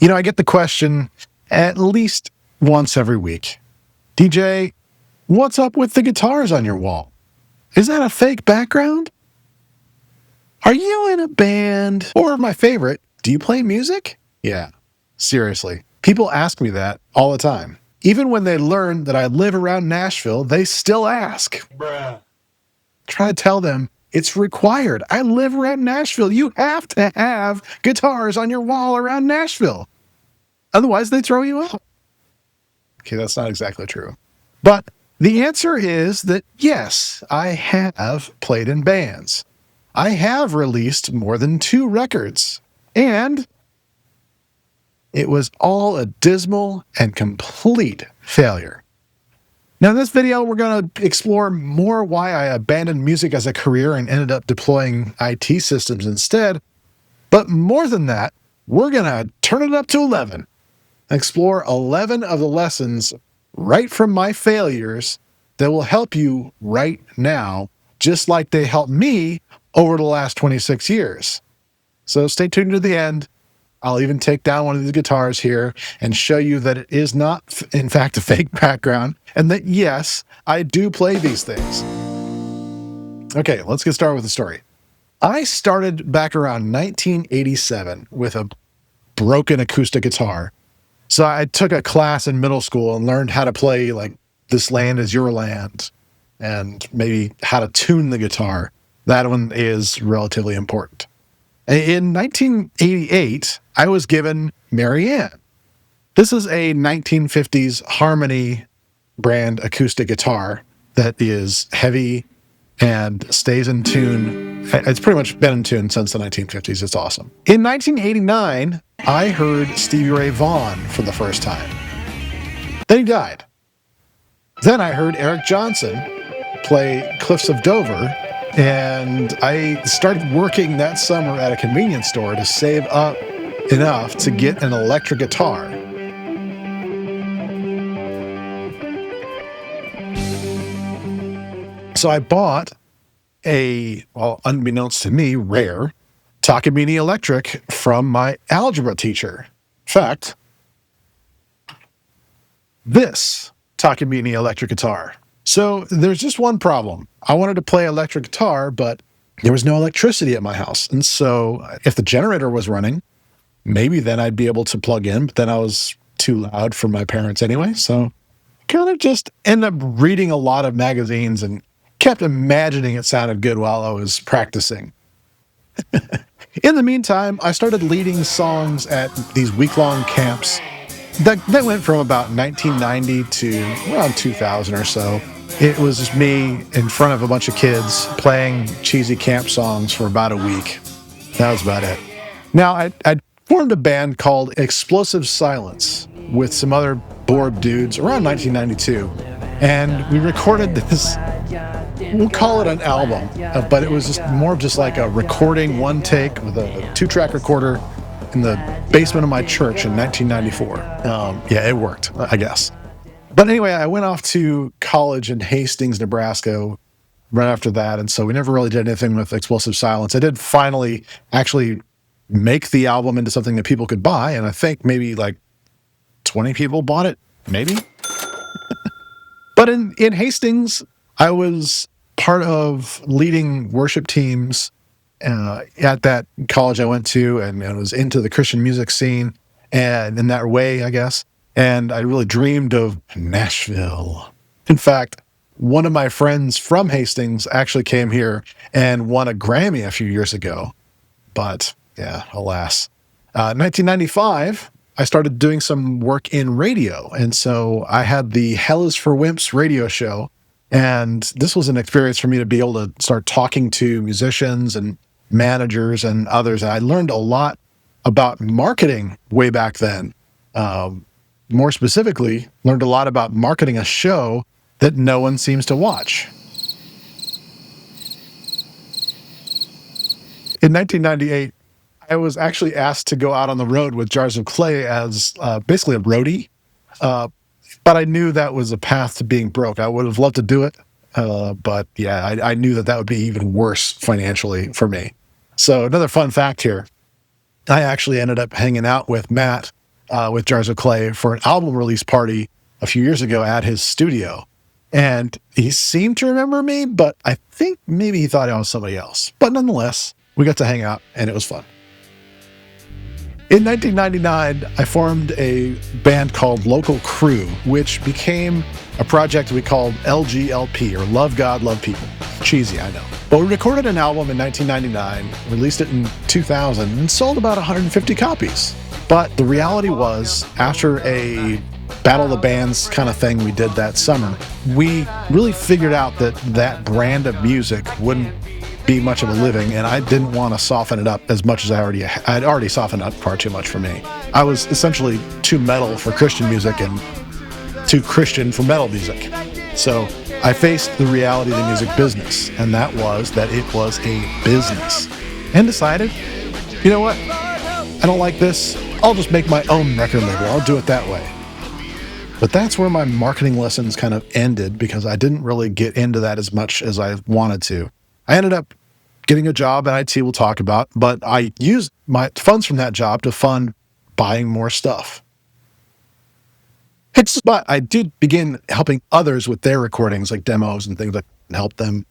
I get the question at least once every week. DJ, what's up with the guitars on your wall? Is that a fake background? Are you in a band? Or my favorite, do you play music? Yeah, seriously. People ask me that all the time. Even when they learn that I live around Nashville, they still ask. Bruh. Try to tell them it's required. I live around Nashville. You have to have guitars on your wall around Nashville. Otherwise, they throw you out. Okay, that's not exactly true. But the answer is that yes, I have played in bands. I have released more than 2 records. And it was all a dismal and complete failure. Now, in this video, we're going to explore more why I abandoned music as a career and ended up deploying IT systems instead. But more than that, we're going to turn it up to 11. Explore 11 of the lessons right from my failures that will help you right now, just like they helped me over the last 26 years. So stay tuned to the end. I'll even take down one of these guitars here and show you that it is not, in fact, a fake background, and that, yes, I do play these things. Okay, let's get started with the story. I started back around 1987 with a broken acoustic guitar. So I took a class in middle school and learned how to play, like, This Land Is Your Land, and maybe how to tune the guitar. That one is relatively important. In 1988, I was given Mary Ann. This is a 1950s Harmony brand acoustic guitar that is heavy and stays in tune. It's pretty much been in tune since the 1950s. It's awesome. In 1989, I heard Stevie Ray Vaughan for the first time. Then he died. Then I heard Eric Johnson play Cliffs of Dover, and I started working that summer at a convenience store to save up enough to get an electric guitar. So I bought a, well, unbeknownst to me, rare Takamine electric from my algebra teacher. In fact, this Takamine electric guitar. So there's just one problem. I wanted to play electric guitar, but there was no electricity at my house. And so if the generator was running, maybe then I'd be able to plug in, but then I was too loud for my parents anyway. So I kind of just ended up reading a lot of magazines and kept imagining it sounded good while I was practicing. In the meantime, I started leading songs at these week-long camps that went from about 1990 to around 2000 or so. It was just me in front of a bunch of kids playing cheesy camp songs for about a week. That was about it. Now, I formed a band called Explosive Silence with some other bored dudes around 1992. And we recorded this, we'll call it an album, but it was just more of just like a recording, one take with a 2-track recorder in the basement of my church in 1994. Yeah, it worked, I guess. But anyway, I went off to college in Hastings, Nebraska right after that, and so we never really did anything with Explosive Silence. I did finally actually make the album into something that people could buy, and I think maybe like 20 people bought it, maybe? But in Hastings, I was part of leading worship teams at that college I went to, and I was into the Christian music scene, and in that way, I guess. And I really dreamed of Nashville. In fact, one of my friends from Hastings actually came here and won a Grammy a few years ago. But yeah, alas. 1995, I started doing some work in radio. And so I had the Hell is for Wimps radio show. And this was an experience for me to be able to start talking to musicians and managers and others. And I learned a lot about marketing way back then. More specifically, learned a lot about marketing a show that no one seems to watch. In 1998, I was actually asked to go out on the road with Jars of Clay as basically a roadie. But I knew that was a path to being broke. I would have loved to do it. But yeah, I knew that would be even worse financially for me. So another fun fact here. I actually ended up hanging out with Matt with Jars of Clay for an album release party a few years ago at his studio. And he seemed to remember me, but I think maybe he thought I was somebody else. But nonetheless, we got to hang out and it was fun. In 1999, I formed a band called Local Crew, which became a project we called LGLP, or Love God, Love People. Cheesy, I know. But we recorded an album in 1999, released it in 2000, and sold about 150 copies. But the reality was, after a Battle of the Bands kind of thing we did that summer, we really figured out that that brand of music wouldn't be much of a living, and I didn't want to soften it up as much as I'd already softened up far too much for me. I was essentially too metal for Christian music and too Christian for metal music. So I faced the reality of the music business, and that was that it was a business, and decided, you know what, I don't like this, I'll just make my own record label, I'll do it that way. But that's where my marketing lessons kind of ended, because I didn't really get into that as much as I wanted to. I ended up getting a job in IT we'll talk about, but I used my funds from that job to fund buying more stuff. But I did begin helping others with their recordings, like demos and things like that, and help them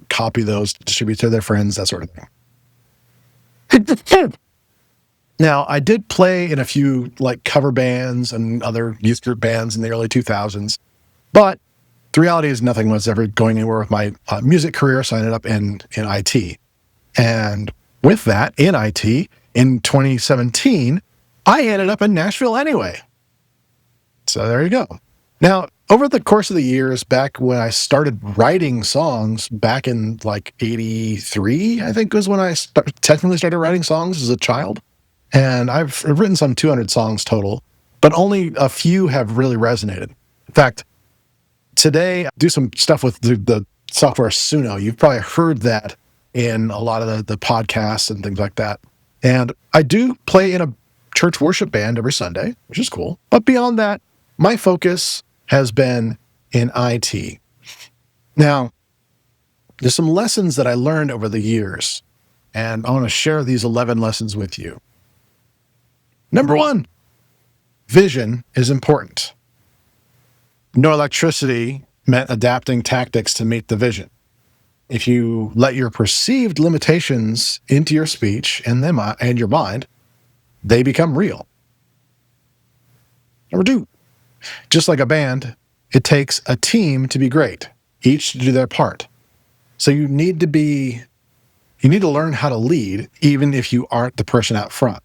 copy those, distribute to their friends, that sort of thing. Now, I did play in a few like cover bands and other youth group bands in the early 2000s, but the reality is nothing was ever going anywhere with my music career, so I ended up in IT. And with that, in IT, in 2017, I ended up in Nashville anyway. So there you go. Now, over the course of the years, back when I started writing songs, back in like 83, I think was when I technically started writing songs as a child. And I've written some 200 songs total, but only a few have really resonated. In fact, today, I do some stuff with the software Suno. You've probably heard that in a lot of the podcasts and things like that. And I do play in a church worship band every Sunday, which is cool. But beyond that, my focus has been in IT. Now, there's some lessons that I learned over the years, and I want to share these 11 lessons with you. Number 1, vision is important. No electricity meant adapting tactics to meet the vision. If you let your perceived limitations into your speech and your mind, they become real. Number 2, just like a band, it takes a team to be great, each to do their part. So you need to learn how to lead, even if you aren't the person out front.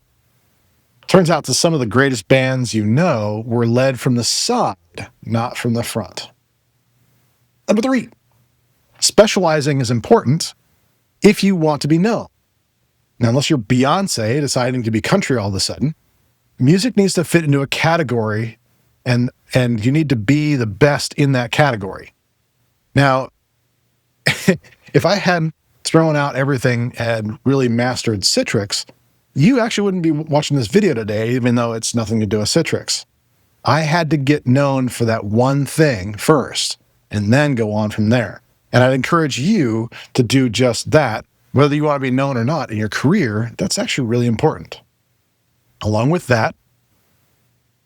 Turns out that some of the greatest bands you know were led from the side, not from the front. Number 3, specializing is important if you want to be known. Now, unless you're Beyonce deciding to be country all of a sudden, music needs to fit into a category, and you need to be the best in that category. Now, if I hadn't thrown out everything and really mastered Citrix, you actually wouldn't be watching this video today, even though it's nothing to do with Citrix. I had to get known for that one thing first, and then go on from there. And I'd encourage you to do just that. Whether you want to be known or not in your career, that's actually really important. Along with that,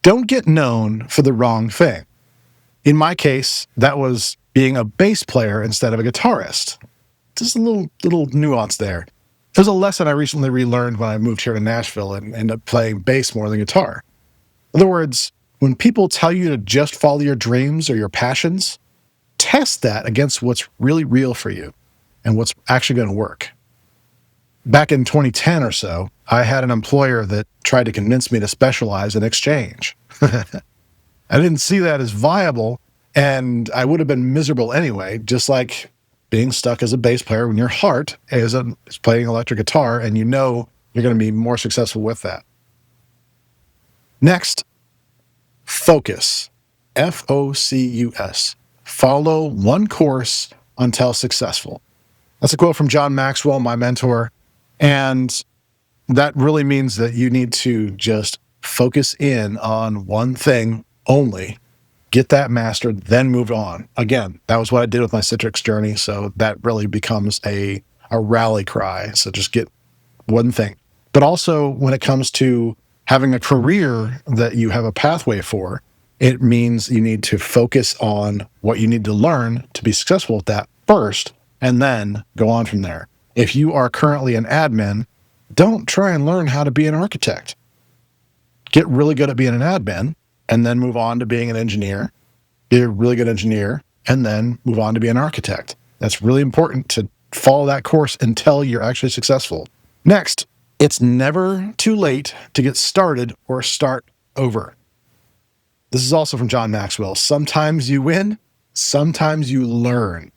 don't get known for the wrong thing. In my case, that was being a bass player instead of a guitarist. Just a little nuance there. There's a lesson I recently relearned when I moved here to Nashville and ended up playing bass more than guitar. In other words, when people tell you to just follow your dreams or your passions, test that against what's really real for you and what's actually going to work. Back in 2010 or so, I had an employer that tried to convince me to specialize in exchange. I didn't see that as viable, and I would have been miserable anyway, just like being stuck as a bass player when your heart is playing electric guitar and you know you're going to be more successful with that. Next, focus. Focus. Follow one course until successful. That's a quote from John Maxwell, my mentor. And that really means that you need to just focus in on one thing only, get that mastered, then move on. Again, that was what I did with my Citrix journey. So that really becomes a rally cry. So just get one thing. But also when it comes to having a career that you have a pathway for, it means you need to focus on what you need to learn to be successful at that first, and then go on from there. If you are currently an admin, don't try and learn how to be an architect. Get really good at being an admin, and then move on to being an engineer. Be a really good engineer, and then move on to be an architect. That's really important to follow that course until you're actually successful. Next, it's never too late to get started or start over. This is also from John Maxwell. Sometimes you win, sometimes you learn.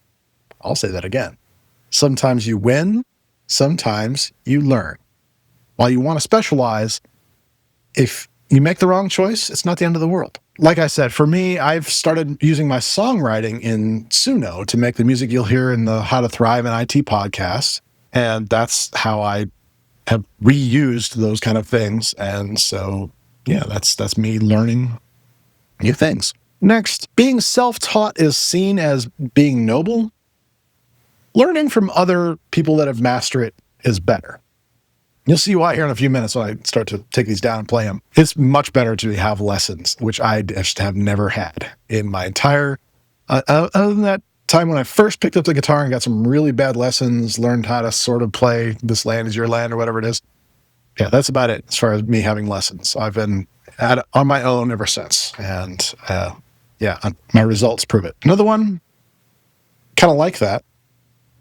I'll say that again. Sometimes you win, sometimes you learn. While you want to specialize, if you make the wrong choice, it's not the end of the world. Like I said, for me, I've started using my songwriting in Suno to make the music you'll hear in the How to Thrive in IT podcast. And that's how I have reused those kind of things. And so, yeah, that's me learning new things. Next, being self-taught is seen as being noble. Learning from other people that have mastered it is better. You'll see why here in a few minutes when I start to take these down and play them. It's much better to have lessons, which I just have never had in my entire, other than that time when I first picked up the guitar and got some really bad lessons, learned how to sort of play This Land Is Your Land or whatever it is. Yeah, that's about it as far as me having lessons. I've been on my own ever since. And my results prove it. Another one, kind of like that,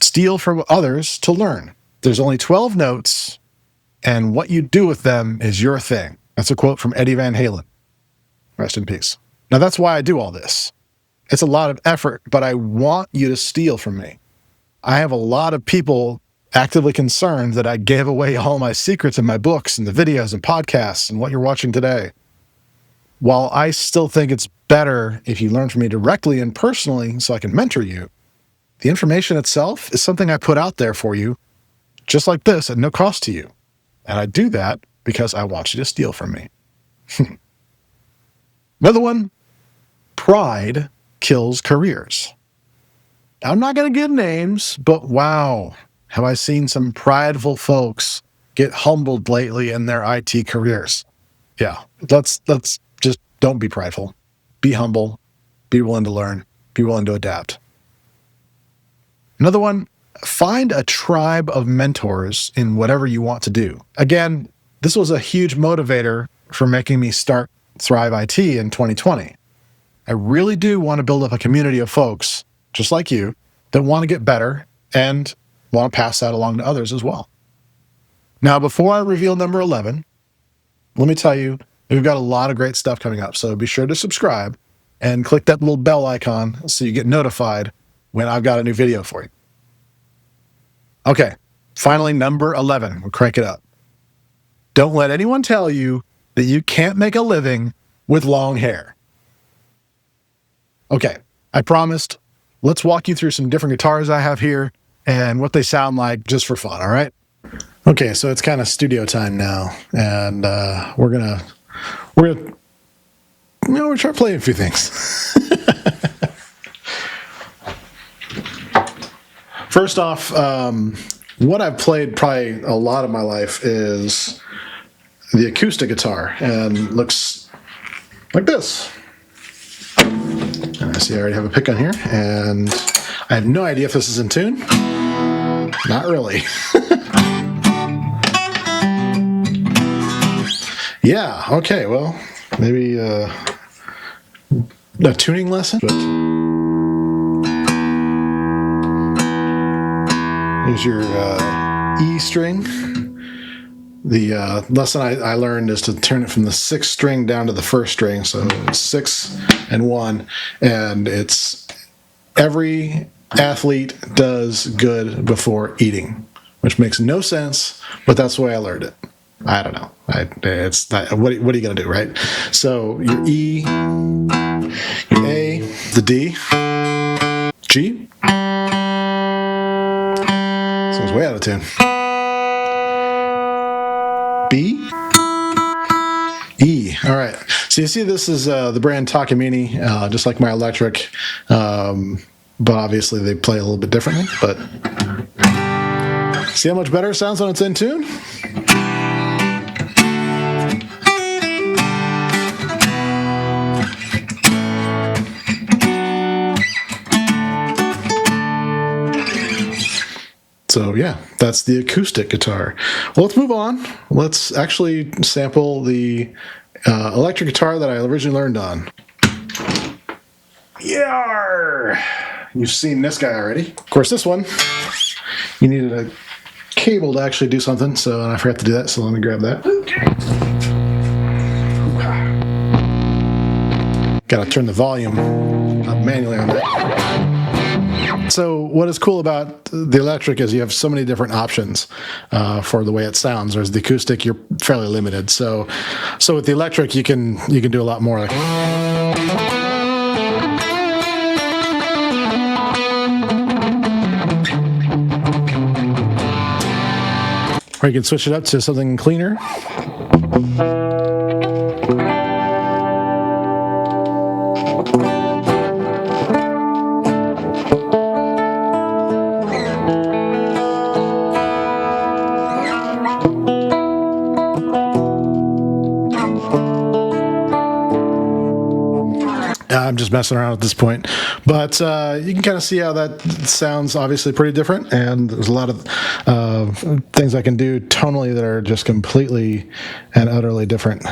steal from others to learn. There's only 12 notes, and what you do with them is your thing. That's a quote from Eddie Van Halen. Rest in peace. Now, that's why I do all this. It's a lot of effort, but I want you to steal from me. I have a lot of people actively concerned that I gave away all my secrets in my books and the videos and podcasts and what you're watching today. While I still think it's better if you learn from me directly and personally so I can mentor you, the information itself is something I put out there for you, just like this, at no cost to you. And I do that because I want you to steal from me. Another one, pride kills careers. Now, I'm not going to give names, but wow, have I seen some prideful folks get humbled lately in their IT careers. Yeah, let's just don't be prideful. Be humble. Be willing to learn. Be willing to adapt. Another one, find a tribe of mentors in whatever you want to do. Again, this was a huge motivator for making me start Thrive IT in 2020. I really do want to build up a community of folks, just like you, that want to get better and want to pass that along to others as well. Now, before I reveal number 11, let me tell you, we've got a lot of great stuff coming up, so be sure to subscribe and click that little bell icon so you get notified when I've got a new video for you. Okay, finally, number 11. We'll crank it up. Don't let anyone tell you that you can't make a living with long hair. Okay, I promised. Let's walk you through some different guitars I have here and what they sound like just for fun, all right? Okay, so it's kind of studio time now, and we're gonna try playing a few things. First off, what I've played probably a lot of my life is the acoustic guitar, and looks like this. I see I already have a pick on here, and I have no idea if this is in tune. Not really. Yeah, okay, well, maybe a tuning lesson, but here's your E string. The lesson I learned is to turn it from the 6th string down to the 1st string, so it's 6 and 1, and it's every athlete does good before eating, which makes no sense, but that's the way I learned it. I don't know. It's not, what are you going to do, right? So your E, your A, the D, G. This one's way out of tune. B, E. All right. So you see this is the brand Takamine, just like my electric, but obviously they play a little bit differently. But see how much better it sounds when it's in tune? So yeah, that's the acoustic guitar. Well, let's move on. Let's actually sample the electric guitar that I originally learned on. Yarr! You've seen this guy already. Of course, this one, you needed a cable to actually do something, so I forgot to do that, so let me grab that. Gotta turn the volume up manually on that. So what is cool about the electric is you have so many different options for the way it sounds, whereas the acoustic, you're fairly limited. So with the electric, you can do a lot more. Or you can switch it up to something cleaner. I'm just messing around at this point, but you can kind of see how that sounds obviously pretty different, and there's a lot of things I can do tonally that are just completely and utterly different.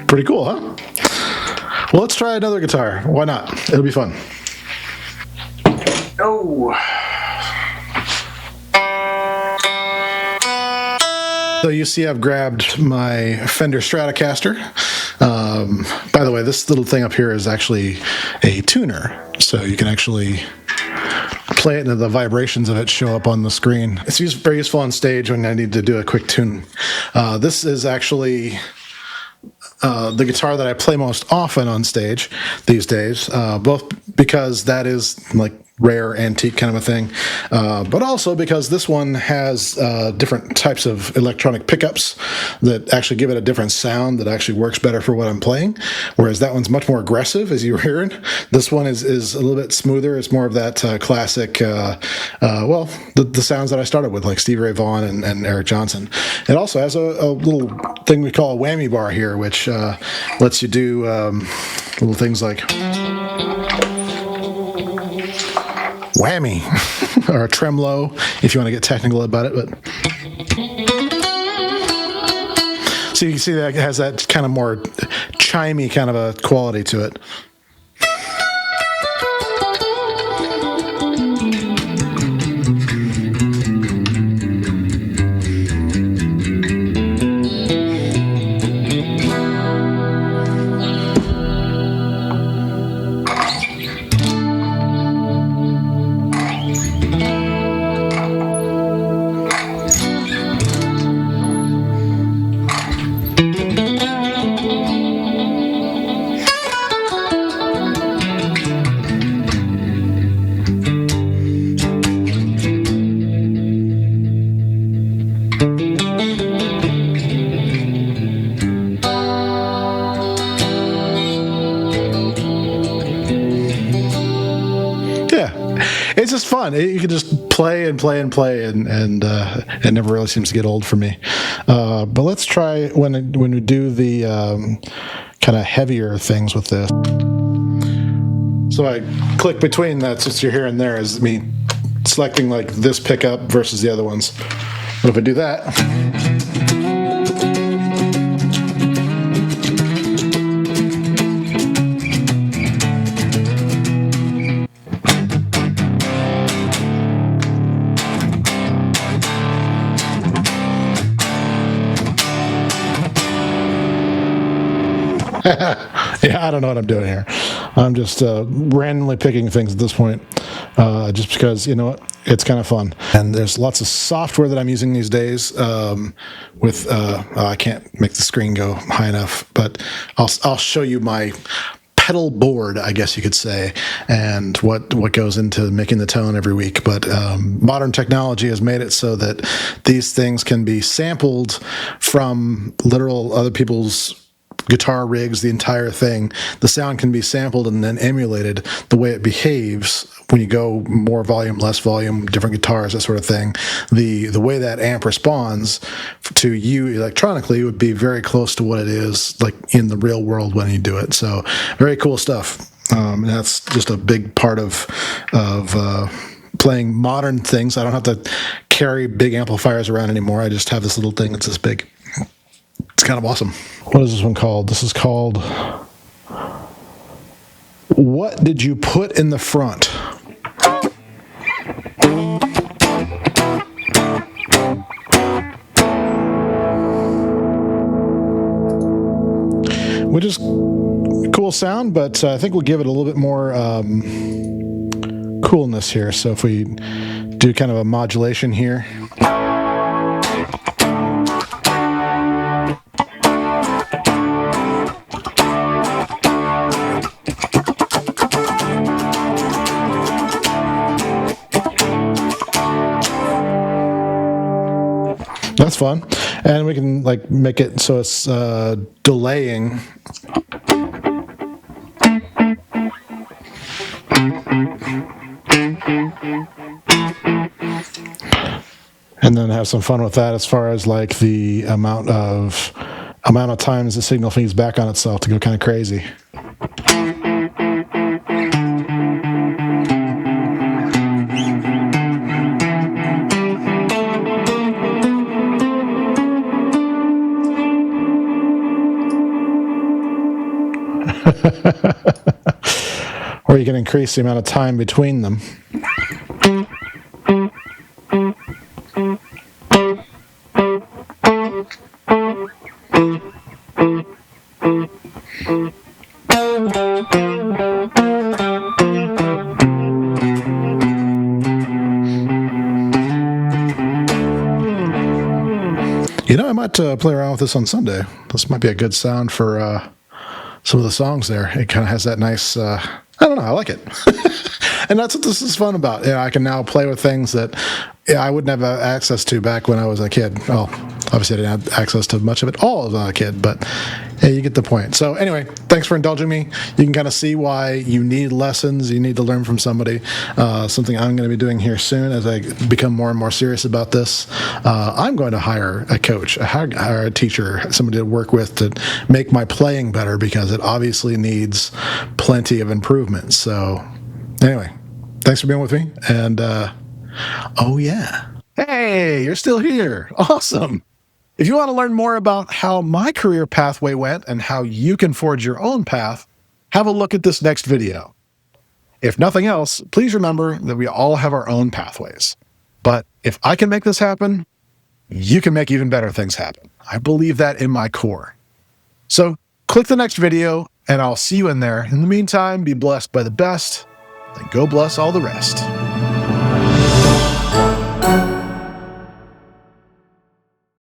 Pretty cool, huh? Well, let's try another guitar. Why not? It'll be fun. Oh. So you see I've grabbed my Fender Stratocaster. By the way, this little thing up here is actually a tuner. So you can actually play it and the vibrations of it show up on the screen. It's very useful on stage when I need to do a quick tune. This is actually the guitar that I play most often on stage these days, both because that is like rare antique kind of a thing, but also because this one has different types of electronic pickups that actually give it a different sound that actually works better for what I'm playing, whereas that one's much more aggressive, as you were hearing. This one is a little bit smoother. It's more of that classic, well, the sounds that I started with, like Stevie Ray Vaughan and Eric Johnson. It also has a little thing we call a whammy bar here, which lets you do little things like whammy or a tremolo if you want to get technical about it. But so you can see that it has that kind of more chimey kind of a quality to it. It's just fun. You can just play and play and play, and it never really seems to get old for me. But let's try when we do the kind of heavier things with this. So I click between that's what you're hearing there is me selecting like this pickup versus the other ones. But if I do that. Yeah, I don't know what I'm doing here. I'm just randomly picking things at this point, just because, you know what, it's kind of fun. And there's lots of software that I'm using these days with, I can't make the screen go high enough, but I'll show you my pedal board, I guess you could say, and what goes into making the tone every week. But modern technology has made it so that these things can be sampled from literal other people's guitar rigs, the entire thing, the sound can be sampled and then emulated the way it behaves when you go more volume, less volume, different guitars, that sort of thing. The way that amp responds to you electronically would be very close to what it is like in the real world when you do it. So very cool stuff. And that's just a big part of playing modern things. I don't have to carry big amplifiers around anymore. I just have this little thing that's this big. It's kind of awesome. What is this one called? This is called What Did You Put in the Front? Which is cool sound, but I think we'll give it a little bit more coolness here. So if we do kind of a modulation here. That's fun. And we can like make it so it's delaying. And then have some fun with that as far as like the amount of times the signal feeds back on itself to go kind of crazy. Or you can increase the amount of time between them. You know, I might play around with this on Sunday. This might be a good sound for some of the songs there. It kind of has that nice, I don't know, I like it. And that's what this is fun about. You know, I can now play with things that I wouldn't have access to back when I was a kid. Well, obviously I didn't have access to much of it all as a kid, but yeah, you get the point. So anyway, thanks for indulging me. You can kind of see why you need lessons. You need to learn from somebody. Something I'm going to be doing here soon as I become more and more serious about this. I'm going to hire a coach, hire a teacher, somebody to work with to make my playing better because it obviously needs plenty of improvement. So anyway, thanks for being with me. And oh yeah. Hey, you're still here. Awesome. If you want to learn more about how my career pathway went and how you can forge your own path, have a look at this next video. If nothing else, please remember that we all have our own pathways. But if I can make this happen, you can make even better things happen. I believe that in my core. So click the next video and I'll see you in there. In the meantime, be blessed by the best and go bless all the rest.